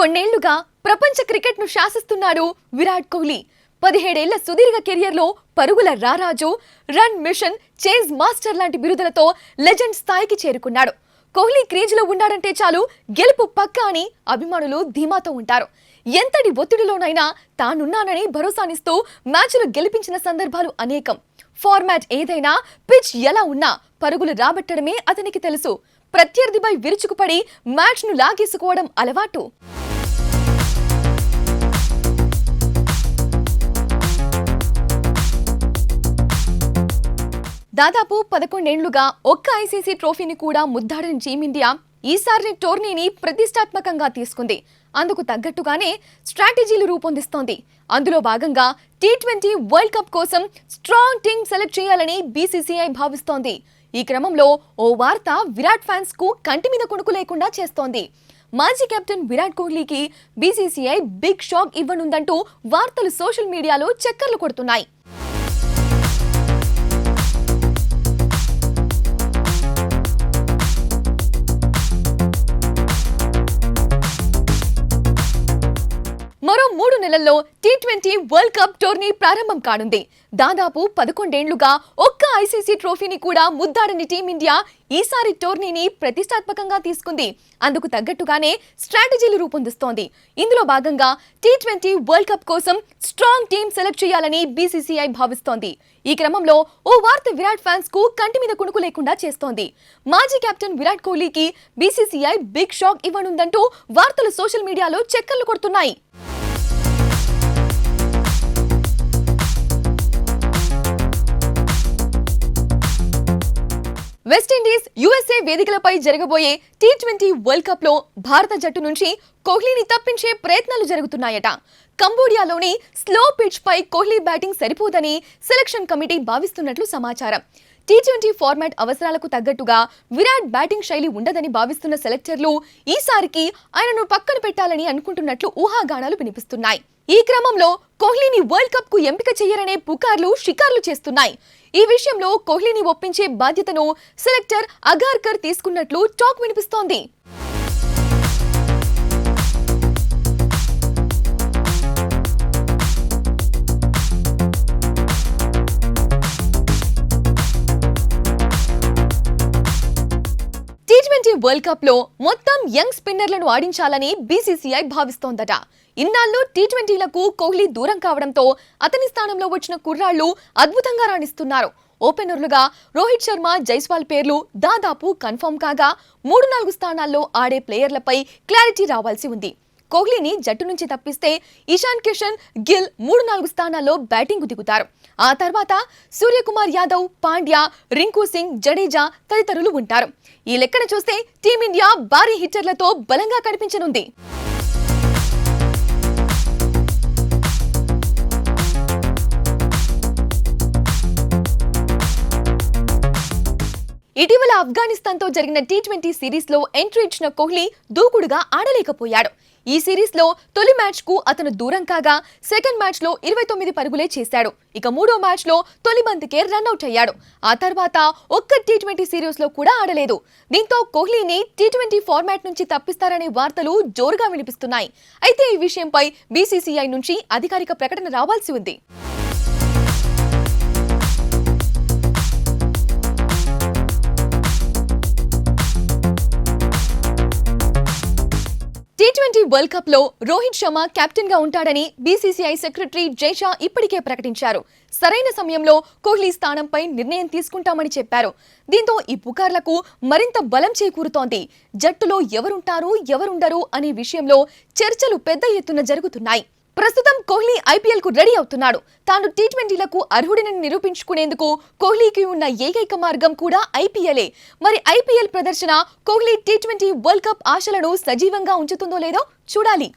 కొన్నేళ్లుగా ప్రపంచ క్రికెట్ను శాసిస్తున్నాడు విరాట్ కోహ్లీ. 17 ఏళ్ల సుదీర్ఘ కెరియర్లో పరుగుల రారాజు, రన్ మిషన్, చేజ్ మాస్టర్ లాంటి బిరుదులతో లెజెండ్ స్థాయికి చేరుకున్నాడు. కోహ్లీ క్రీజులో ఉన్నాడంటే చాలు గెలుపు పక్కా అని అభిమానులు ధీమాతో ఉంటారు. ఎంతటి ఒత్తిడిలోనైనా తానున్నానని భరోసానిస్తూ మ్యాచ్లు గెలిపించిన సందర్భాలు అనేకం. ఫార్మాట్ ఏదైనా, పిచ్ ఎలా ఉన్నా పరుగులు రాబట్టడమే అతనికి తెలుసు. ప్రత్యర్థిపై విరుచుకుపడి మ్యాచ్ను లాగేసుకోవడం అలవాటు. దాదాపు 11 ఏళ్లుగా ఒక్క ఐసీసీ ట్రోఫీని కూడా ముద్దాడని టీమిండియా ఈసారి టోర్నీని ప్రతిష్టాత్మకంగా తీసుకుంది. అందుకు తగ్గట్టుగానే స్ట్రాటజీలు రూపొందిస్తోంది. అందులో భాగంగా టీ20 వరల్డ్ కప్ కోసం స్ట్రాంగ్ టీమ్ సెలెక్ట్ చేయాలని బీసీసీఐ భావిస్తోంది. ఈ క్రమంలో ఓ వార్త విరాట్ ఫ్యాన్స్ కు కంటి మీద కొనుకు లేకుండా చేస్తోంది. మాజీ కెప్టెన్ విరాట్ కోహ్లీకి బీసీసీఐ బిగ్ షాక్ ఇవ్వనుందంటూ వార్తలు సోషల్ మీడియాలో చక్కర్లు కొడుతున్నాయి. మరో 3 నెలల్లో టీ20 వరల్డ్ కప్ టోర్నీ ప్రారంభం కానుంది. దాదాపు 11 ఏళ్లుగా ఒక్క ఐసీసీ ట్రోఫీని కూడా ముద్దాడని టీమిండియా ఈసారి టోర్నీని ప్రతిష్టాత్మకంగా తీసుకుంది. అందుకు తగ్గట్టుగానే స్ట్రాటజీలు రూపొందిస్తోంది. ఇందులో భాగంగా టీ20 వరల్డ్ కప్ కోసం స్ట్రాంగ్ టీమ్ సెలెక్ట్ చేయాలని బీసీసీఐ భావిస్తోంది. ఈ క్రమంలో ఓ వార్త విరాట్ ఫ్యాన్స్ కు కంటి మీద కొనుకు లేకుండా చేస్తోంది. మాజీ కెప్టెన్ విరాట్ కోహ్లీకి బీసీసీఐ బిగ్ షాక్ ఇవ్వనుందంటూ వార్తలు సోషల్ మీడియాలో చక్కర్లు కొడుతున్నాయి. వెస్టిండీస్, యుఎస్ఏ వేదికలపై జరగబోయే టీ20 వరల్డ్ కప్ లో భారత జట్టు నుంచి కోహ్లీని తప్పించే ప్రయత్నాలు జరుగుతున్నాయట. కంబోడియాలోని స్లో పిచ్ పై కోహ్లీ బ్యాటింగ్ సరిపోదని సెలక్షన్ కమిటీ భావిస్తున్నట్లు సమాచారం. టీ20 ఫార్మాట్ అవసరాలకు తగ్గట్టుగా విరాట్ బ్యాటింగ్ శైలి ఉండదని భావిస్తున్న సెలెక్టర్లు ఈసారికి ఆయనను పక్కన పెట్టాలని అనుకుంటున్నట్లు ఊహాగానాలు వినిపిస్తున్నాయి. ఈ క్రమంలో కోహ్లీని వరల్డ్ కప్ కు ఎంపిక చేయరనే పుకార్లు షికార్లు చేస్తున్నాయి. ఈ విషయంలో కోహ్లీని ఒప్పించే బాధ్యతను సెలెక్టర్ అగార్కర్ తీసుకున్నట్లు టాక్ వినిపిస్తోంది. టీ20 వరల్డ్ కప్ లో మొత్తం యంగ్ స్పిన్నర్లను ఆడించాలని బీసీసీఐ భావిస్తోందట. ఇన్నాళ్ళు టీ20లకు కోహ్లీ దూరం కావడంతో అతని స్థానంలో వచ్చిన కుర్రాళ్లు అద్భుతంగా రాణిస్తున్నారు. ఓపెనర్లుగా రోహిత్ శర్మ, జైస్వాల్ పేర్లు దాదాపు కన్ఫర్మ్ కాగా 3-4 స్థానాల్లో ఆడే ప్లేయర్లపై క్లారిటీ రావాల్సి ఉంది. కోహ్లీని జట్టు నుంచి తప్పిస్తే ఇషాన్ కిషన్, గిల్ 3-4 స్థానాల్లో బ్యాటింగ్ దిగుతారు. ఆ తర్వాత సూర్యకుమార్ యాదవ్, పాండ్యా, రింకు సింగ్, జడేజా తదితరులు ఉంటారు. ఈ లెక్కన చూస్తే టీమిండియా భారీ హిట్టర్లతో బలంగా కనిపించనుంది. ఇటీవల ఆఫ్ఘనిస్తాన్ తో జరిగిన టీ20 సిరీస్ లో ఎంట్రీ ఇచ్చిన కోహ్లీ దూకుడుగా ఆడలేకపోయాడు. ఈ సిరీస్ లో తొలి మ్యాచ్ కు అతను దూరం కాగా సెకండ్ మ్యాచ్ లో 29 పరుగులే చేశాడు. ఇక మూడో మ్యాచ్ లో తొలి బంతికే రన్అట్ అయ్యాడు. ఆ తర్వాత ఒక్క టీ20 సిరీస్ లో కూడా ఆడలేదు. దీంతో కోహ్లీని టీ20 ఫార్మాట్ నుంచి తప్పిస్తారనే వార్తలు జోరుగా వినిపిస్తున్నాయి. అయితే ఈ విషయంపై బీసీసీఐ నుంచి అధికారిక ప్రకటన రావాల్సి ఉంది. టీ20 వరల్డ్ కప్ లో రోహిత్ శర్మ కెప్టెన్ గా ఉంటాడని బీసీసీఐ సెక్రటరీ జైషా ఇప్పటికే ప్రకటించారు. సరైన సమయంలో కోహ్లీ స్థానంపై నిర్ణయం తీసుకుంటామని చెప్పారు. దీంతో ఈ పుకార్లకు మరింత బలం చేకూరుతోంది. జట్టులో ఎవరుంటారు, ఎవరుండరు అనే విషయంలో చర్చలు పెద్ద ఎత్తున జరుగుతున్నాయి. ప్రస్తుతం కోహ్లీ ఐపీఎల్ కు రెడీ అవుతున్నాడు. తాను టీ20లకు అర్హుడిని నిరూపించుకునేందుకు కోహ్లీకి ఉన్న ఏకైక మార్గం కూడా ఐపీఎలే. మరి ఐపీఎల్ ప్రదర్శన కోహ్లీ టీ20 వరల్డ్ కప్ ఆశలను సజీవంగా ఉంచుతుందో లేదో చూడాలి.